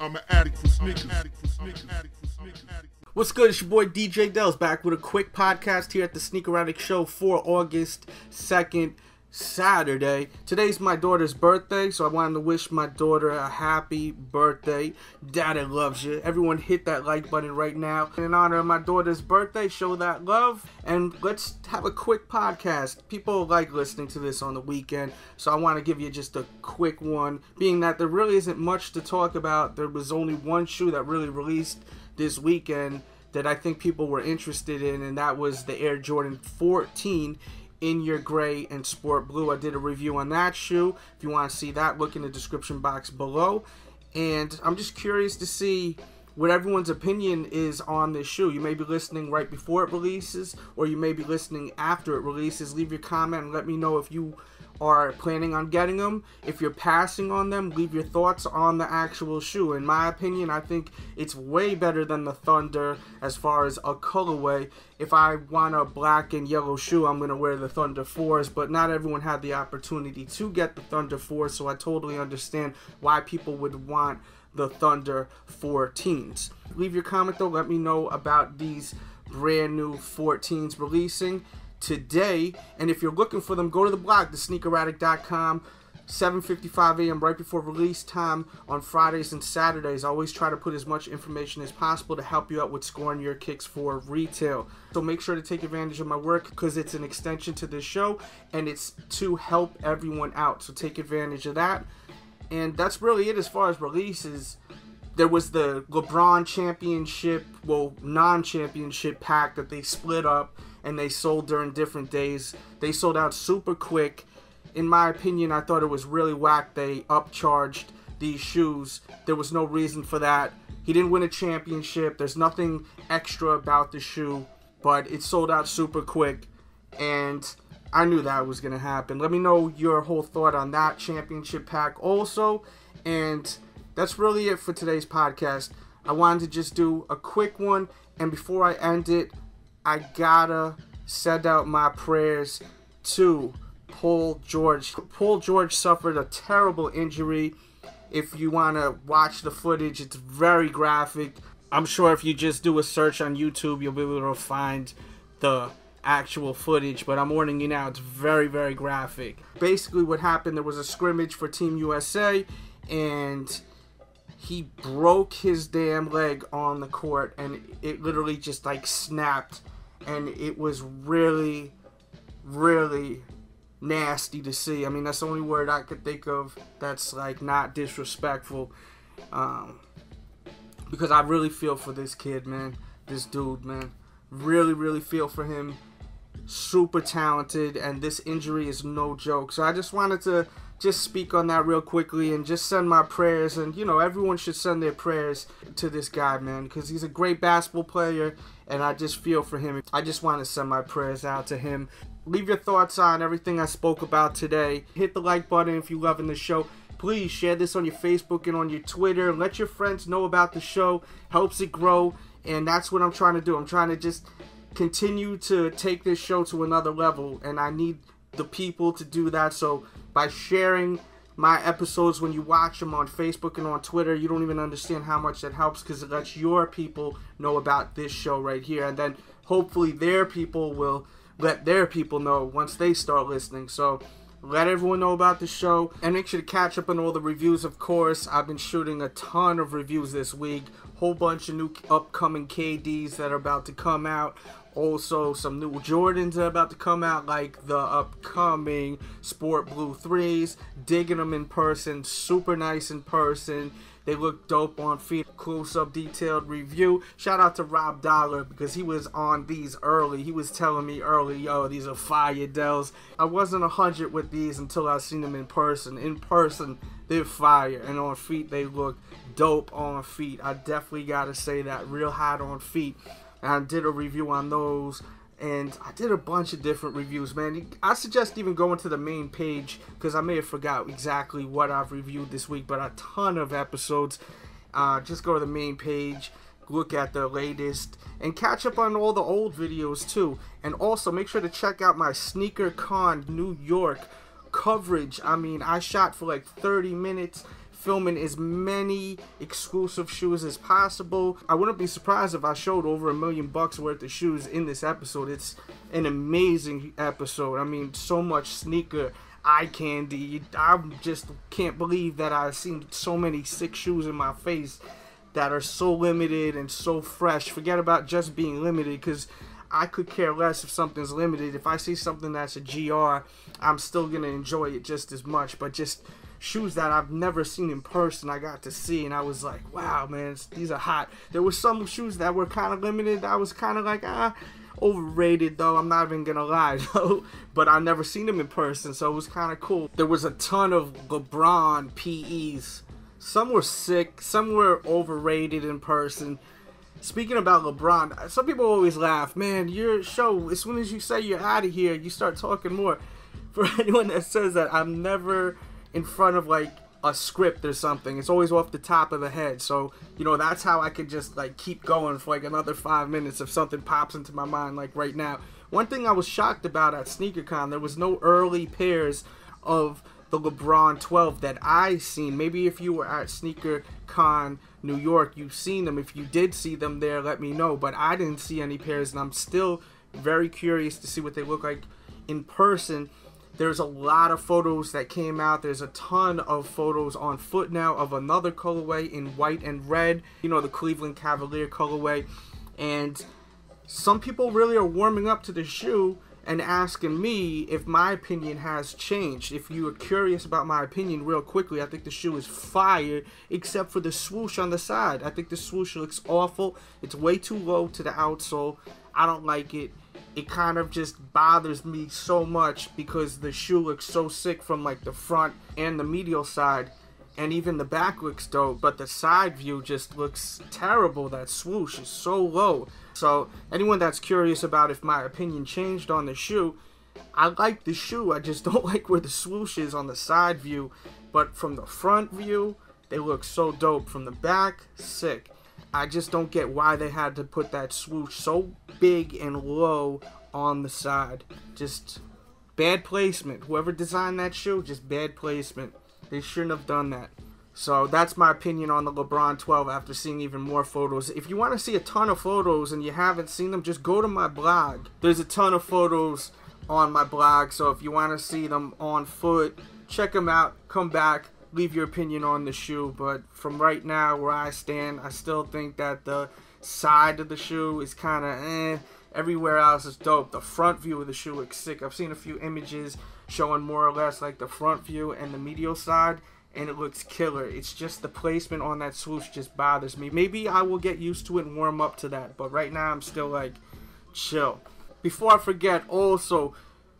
I'm an addict for sneakers. What's good? It's your boy DJ Delz back with a quick podcast here at the Sneaker Addict Show for August 2nd, Saturday. Today's my daughter's birthday, so I wanted to wish my daughter a happy birthday. Daddy loves you. Everyone hit that like button right now. In honor of my daughter's birthday, show that love, and let's have a quick podcast. People like listening to this on the weekend, so I want to give you just a quick one, being that there really isn't much to talk about. There was only one shoe that really released this weekend that I think people were interested in, and that was the Air Jordan 14 in your gray and sport blue. I did a review on that shoe. If you want to see that, look in the description box below. And I'm just curious to see what everyone's opinion is on this shoe. You may be listening right before it releases, or you may be listening after it releases. Leave your comment and let me know if you are planning on getting them. If you're passing on them, leave your thoughts on the actual shoe. In my opinion, I think it's way better than the Thunder as far as a colorway. If I want a black and yellow shoe, I'm going to wear the Thunder 4s, but not everyone had the opportunity to get the Thunder 4s, so I totally understand why people would want the Thunder 14s. Leave your comment though, let me know about these brand new 14s releasing today, and if you're looking for them, go to the blog, thesneakeraddict.com, 7:55 a.m. right before release time on Fridays and Saturdays. I always try to put as much information as possible to help you out with scoring your kicks for retail. So make sure to take advantage of my work because it's an extension to this show and it's to help everyone out. So take advantage of that. And that's really it as far as releases. There was the Lebron championship, well, non-championship pack that they split up and they sold during different days. They sold out super quick. In my opinion, I thought it was really whack. They upcharged these shoes. There was no reason for that. He didn't win a championship. There's nothing extra about the shoe, but it sold out super quick, and I knew that was going to happen. Let me know your whole thought on that championship pack also, and that's really it for today's podcast. I wanted to just do a quick one, and before I end it, I gotta send out my prayers to Paul George. Paul George suffered a terrible injury. If you want to watch the footage, it's very graphic. I'm sure if you just do a search on YouTube, you'll be able to find the actual footage, but I'm warning you now, it's very, very graphic. Basically what happened, there was a scrimmage for Team USA, and he broke his damn leg on the court, and it literally just like snapped, and it was really, really nasty to see. I mean, that's the only word I could think of that's like not disrespectful, because I really feel for this kid, man. This dude, man, really, really feel for him. Super talented, and this injury is no joke. So I just wanted to just speak on that real quickly and just send my prayers, and you know, everyone should send their prayers to this guy, man, because he's a great basketball player and I just feel for him. I just want to send my prayers out to him. Leave your thoughts on everything I spoke about today. Hit the like button if you're loving the show. Please share this on your Facebook and on your Twitter. Let your friends know about the show. Helps it grow, and that's what I'm trying to do. I'm trying to just continue to take this show to another level, and I need the people to do that. So by sharing my episodes when you watch them on Facebook and on Twitter, you don't even understand how much that helps, because it lets your people know about this show right here, and then hopefully their people will let their people know once they start listening. So let everyone know about the show, and make sure to catch up on all the reviews. Of course, I've been shooting a ton of reviews this week, whole bunch of new upcoming KDs that are about to come out. Also, some new Jordans are about to come out, like the upcoming Sport Blue 3s. Digging them in person, super nice in person. They look dope on feet. Close-up detailed review. Shout out to Rob Dollar, because he was on these early. He was telling me early, yo, these are fire, Delz. I wasn't 100 with these until I seen them in person. In person, they're fire, and on feet, they look dope on feet. I definitely gotta say that, real hot on feet. And I did a review on those, and I did a bunch of different reviews, man. I suggest even going to the main page, because I may have forgot exactly what I've reviewed this week, but a ton of episodes. Just go to the main page, look at the latest, and catch up on all the old videos too. And also make sure to check out my Sneaker Con New York coverage. I mean, I shot for like 30 minutes, filming as many exclusive shoes as possible. I wouldn't be surprised if I showed over $1 million worth of shoes in this episode. It's an amazing episode. I mean, so much sneaker eye candy. I just can't believe that I've seen so many sick shoes in my face that are so limited and so fresh. Forget about just being limited, because I could care less if something's limited. If I see something that's a GR, I'm still going to enjoy it just as much. But just shoes that I've never seen in person, I got to see, and I was like, wow, man, these are hot. There were some shoes that were kind of limited. I was kind of like, overrated, though. I'm not even going to lie, though. But I've never seen them in person, so it was kind of cool. There was a ton of Lebron PEs. Some were sick, some were overrated in person. Speaking about LeBron, some people always laugh, man, your show, as soon as you say you're out of here, you start talking more. For anyone that says that, I'm never in front of like a script or something. It's always off the top of the head. So, you know, that's how I could just like keep going for like another 5 minutes if something pops into my mind like right now. One thing I was shocked about at SneakerCon, there was no early pairs of the LeBron 12 that I seen. Maybe if you were at SneakerCon New York, you've seen them. If you did see them there, let me know. But I didn't see any pairs, and I'm still very curious to see what they look like in person. There's a lot of photos that came out. There's a ton of photos on foot now of another colorway in white and red. You know, the Cleveland Cavalier colorway. And some people really are warming up to the shoe and asking me if my opinion has changed. If you are curious about my opinion real quickly, I think the shoe is fire, except for the swoosh on the side. I think the swoosh looks awful. It's way too low to the outsole. I don't like it. It kind of just bothers me so much because the shoe looks so sick from like the front and the medial side. And even the back looks dope, but the side view just looks terrible. That swoosh is so low. So anyone that's curious about if my opinion changed on the shoe, I like the shoe. I just don't like where the swoosh is on the side view. But from the front view, they look so dope. From the back, sick. I just don't get why they had to put that swoosh so big and low on the side. Just bad placement. Whoever designed that shoe, just bad placement. They shouldn't have done that. So that's my opinion on the LeBron 12 after seeing even more photos. If you want to see a ton of photos and you haven't seen them, just go to my blog. There's a ton of photos on my blog. So if you want to see them on foot, check them out. Come back. Leave your opinion on the shoe. But from right now where I stand, I still think that the side of the shoe is kind of eh. Everywhere else is dope. The front view of the shoe looks sick. I've seen a few images showing more or less like the front view and the medial side, and it looks killer. It's just the placement on that swoosh just bothers me. Maybe I will get used to it and warm up to that, but right now I'm still like, chill. Before I forget, also,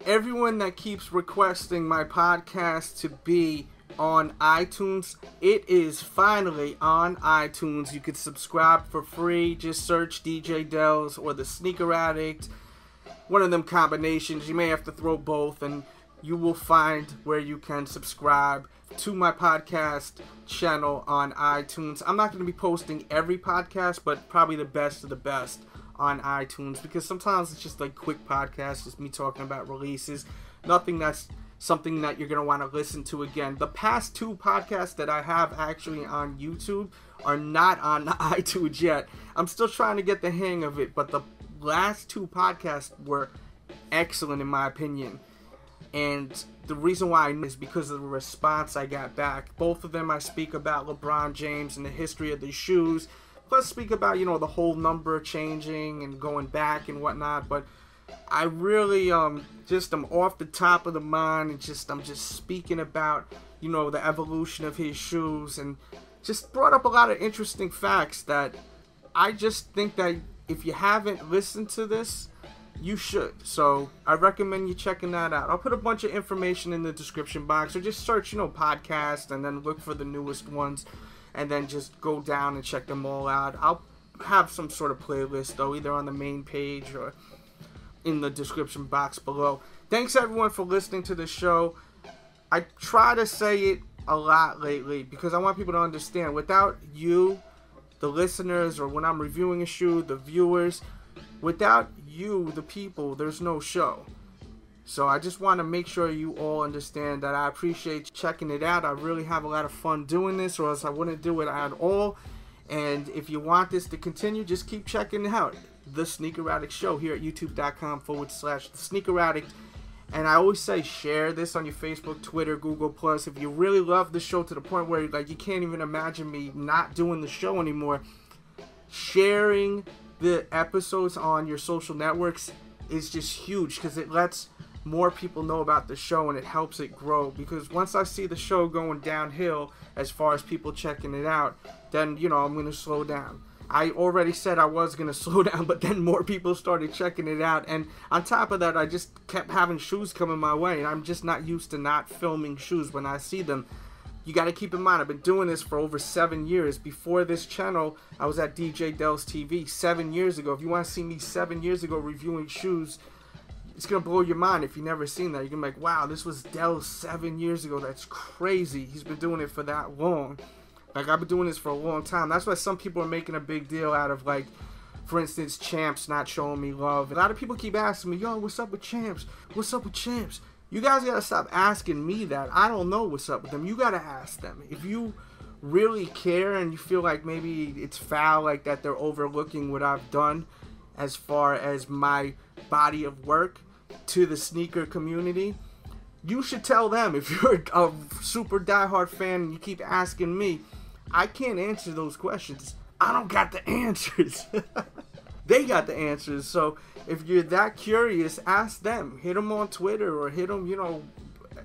everyone that keeps requesting my podcast to be on iTunes, it is finally on iTunes. You can subscribe for free. Just search DJ Delz or the Sneaker Addict, one of them combinations. You may have to throw both, and you will find where you can subscribe to my podcast channel on iTunes. I'm not going to be posting every podcast, but probably the best of the best on iTunes, because sometimes it's just like quick podcasts, just me talking about releases. Nothing that's something that you're going to want to listen to again. The past 2 podcasts that I have actually on YouTube are not on iTunes yet. I'm still trying to get the hang of it, but the last 2 podcasts were excellent in my opinion. And the reason why is because of the response I got back. Both of them I speak about LeBron James and the history of the shoes. Plus speak about, you know, the whole number changing and going back and whatnot. But I really just am off the top of the mind, and I'm just speaking about, you know, the evolution of his shoes, and just brought up a lot of interesting facts that I just think that if you haven't listened to this, you should. So I recommend you checking that out. I'll put a bunch of information in the description box, or just search, you know, podcast, and then look for the newest ones, and then just go down and check them all out. I'll have some sort of playlist though, either on the main page or in the description box below. Thanks everyone for listening to the show. I try to say it a lot lately because I want people to understand, without you, the listeners, or when I'm reviewing a shoe, the viewers, without you, the people, there's no show. So I just want to make sure you all understand that I appreciate checking it out. I really have a lot of fun doing this, or else I wouldn't do it at all. And if you want this to continue, just keep checking it out. The Sneaker Addict Show here at youtube.com/The Sneaker Addict. And I always say, share this on your Facebook, Twitter, Google+. If you really love the show to the point where like you can't even imagine me not doing the show anymore, sharing the episodes on your social networks is just huge, because it lets more people know about the show and it helps it grow. Because once I see the show going downhill as far as people checking it out, then, you know, I'm going to slow down. I already said I was going to slow down, but then more people started checking it out. And on top of that, I just kept having shoes coming my way, and I'm just not used to not filming shoes when I see them. You got to keep in mind, I've been doing this for over 7 years. Before this channel, I was at DJ Delz TV 7 years ago. If you want to see me 7 years ago reviewing shoes, it's going to blow your mind if you've never seen that. You're going to be like, wow, this was Delz 7 years ago. That's crazy. He's been doing it for that long. Like, I've been doing this for a long time. That's why some people are making a big deal out of, like, for instance, Champs not showing me love. A lot of people keep asking me, yo, what's up with Champs? What's up with Champs? You guys got to stop asking me that. I don't know what's up with them. You got to ask them. If you really care and you feel like maybe it's foul, like that they're overlooking what I've done as far as my body of work to the sneaker community, you should tell them. If you're a super diehard fan and you keep asking me, I can't answer those questions. I don't got the answers. They got the answers. So if you're that curious, ask them. Hit them on Twitter or hit them, you know,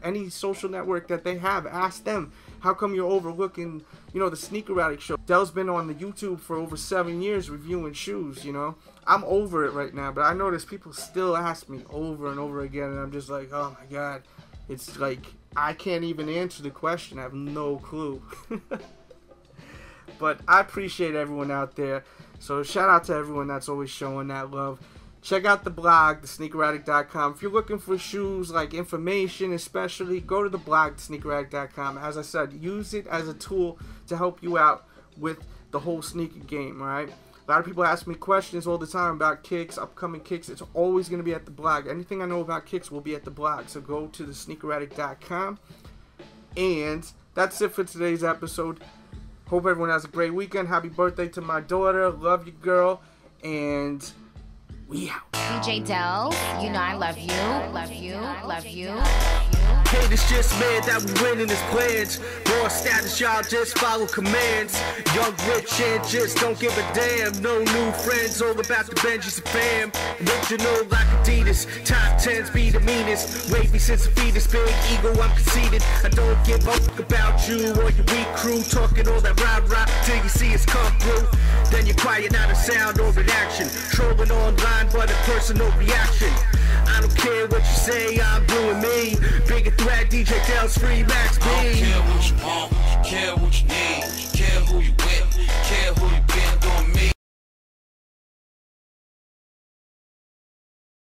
any social network that they have. Ask them, how come you're overlooking, you know, the Sneaker Addict Show? Del's been on the YouTube for over 7 years reviewing shoes, you know. I'm over it right now, but I notice people still ask me over and over again, and I'm just like, oh my God. It's like, I can't even answer the question. I have no clue. But I appreciate everyone out there. So shout out to everyone that's always showing that love. Check out the blog, thesneakeraddict.com. If you're looking for shoes, like information especially, go to the blog, thesneakeraddict.com. As I said, use it as a tool to help you out with the whole sneaker game, alright? A lot of people ask me questions all the time about kicks, upcoming kicks. It's always going to be at the blog. Anything I know about kicks will be at the blog. So go to thesneakeraddict.com. And that's it for today's episode. Hope everyone has a great weekend. Happy birthday to my daughter. Love you, girl. And we out. DJ Delz, you know I love you, love you, love you. Haters just mad that we winning this pledge. More status, y'all just follow commands. Young, rich, and just don't give a damn. No new friends, all about the Benjis and fam. Original like Adidas, top 10s be the meanest. Wavy since a fetus, big ego, I'm conceited. I don't give a fuck about you or your weak crew. Talking all that rah-rah till you see us come through. Then you're quiet, not a sound or an action. Trolling online, but a personal reaction. I don't care what you say, I'm doing me. Bigger threat, DJ Delz, free Max B. I don't care what you want, care what you need.